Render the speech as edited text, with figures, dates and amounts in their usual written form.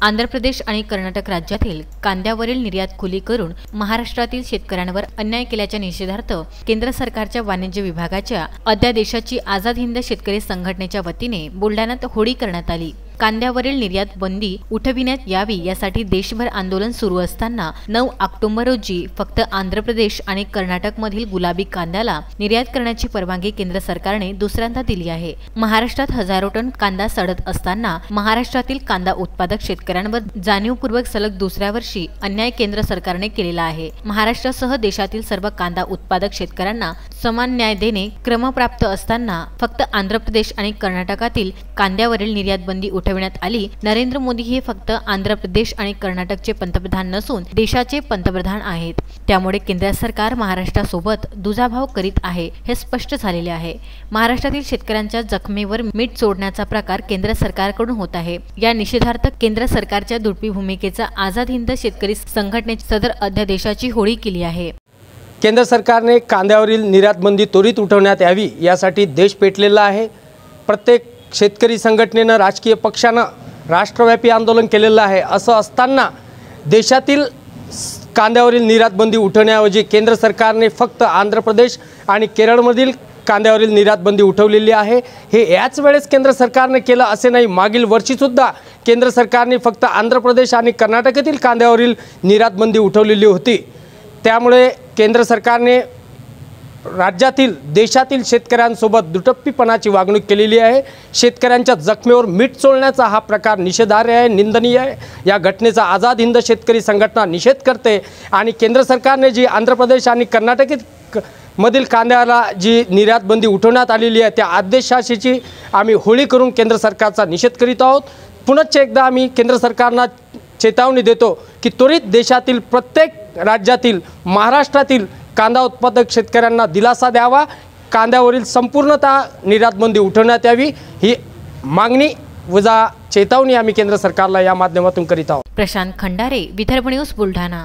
आंध्र प्रदेश आणि कर्नाटक राज्यातील कांद्यावरील निर्यात खुली करून महाराष्ट्रातील शेतकऱ्यांवर अन्याय केल्याच्या निषेधार्थ केंद्र सरकारच्या वाणिज्य विभागाच्या अध्यादेशाची आझाद हिंद शेतकरी संघटनेच्या वतीने बुलढाण्यात होळी करण्यात आली। कांद्यावरील निर्यात बंदी उठविण्यात यावी यासाठी देशभर आंदोलन सुरू असताना 9 ऑक्टोबर रोजी फक्त आंध्र प्रदेश आणि कर्नाटकमधील गुलाबी कांद्याला निर्यात करण्याची परवानगी केंद्र सरकारने दुसऱ्यांदा दिली आहे। महाराष्ट्रात हजारो टन कांदा सडत असताना महाराष्ट्रातील कांदा उत्पादक शेतकऱ्यांवर जाणीवपूर्वक सलग दुसऱ्या वर्षी अन्याय केंद्र सरकारने केलेला आहे। महाराष्ट्रासह देशातील सर्व कांदा उत्पादक शेतकऱ्यांना समान न्याय देणे क्रमप्राप्त असताना फक्त आंध्र प्रदेश आणि कर्नाटकातील कांद्यावरील निर्यात बंदी उठविण्यात आली। नरेंद्र मोदी हे फक्त आंध्र प्रदेश आणि कर्नाटकचे पंतप्रधान नसून देशाचे पंतप्रधान आहेत। त्यामुळे केंद्र सरकार महाराष्ट्रासोबत दुजाभाव करीत आहे हे स्पष्ट झालेले आहे। महाराष्ट्रातील शेतकऱ्यांच्या जखमेवर मीठ चोळण्याचा प्रकार केंद्र सरकारकडून होत आहे। या निषेधार्थ केंद्र सरकारच्या दुटपी भूमिकेचा आझाद हिंद शेतकरी संघटनेने सदर अध्यादेशाची होळी केली आहे। केंद्र सरकारने कांद्यावरील निर्यात बंदी त्वरित उठवण्यात यावी यासाठी देश पेटलेला आहे। प्रत्येक शेतकरी संघटनेनं राजकीय पक्षानं राष्ट्रव्यापी आंदोलन केलेलं आहे। असं असताना देशातील कांद्यावरील निर्यात बंदी उठवण्याऐवजी केंद्र सरकारने फक्त आंध्र प्रदेश आणि केरळमधील कांद्यावरील निर्यात बंदी उठवलेली आहे। हे याच वेळेस केंद्र सरकारने केलं असे नाही, मागील वर्षीसुद्धा केंद्र सरकारने फक्त आंध्र प्रदेश आणि कर्नाटकातील कांद्यावरील निर्यात बंदी उठवलेली होती। त्यामुळे केंद्र सरकारने राज्यातील देशातील शेतकऱ्यांसोबत दुटप्पीपणाची वागणूक केलेली आहे। शेतकऱ्यांच्या जखमेवर मीठ चोळण्याचा हा प्रकार निषेधार्ह आहे, निंदनीय आहे। या घटनेचा आझाद हिंद शेतकरी संघटना निषेध करते आणि केंद्र सरकारने जी आंध्र प्रदेश आणि कर्नाटक मधील कांद्याला जी निर्यात बंदी उठवण्यात आलेली आहे त्या आदेशाची आम्ही होळी करून केंद्र सरकारचा निषेध करीत आहोत। पुनश्च एकदा आम्ही केंद्र सरकारला चेतावणी देतो की त्वरित देशातील प्रत्येक राज्यातील महाराष्ट्रातील कांदा उत्पादक शेतकऱ्यांना दिलासा द्यावा, कांद्यावरील संपूर्णतः निर्यात बंदी उठवण्यात यावी ही मागणी वजा चेतावणी आम्ही केंद्र सरकारला या माध्यमातून करीत आहोत। प्रशांत खंडारे, विदर्भ न्यूज, बुलढाणा।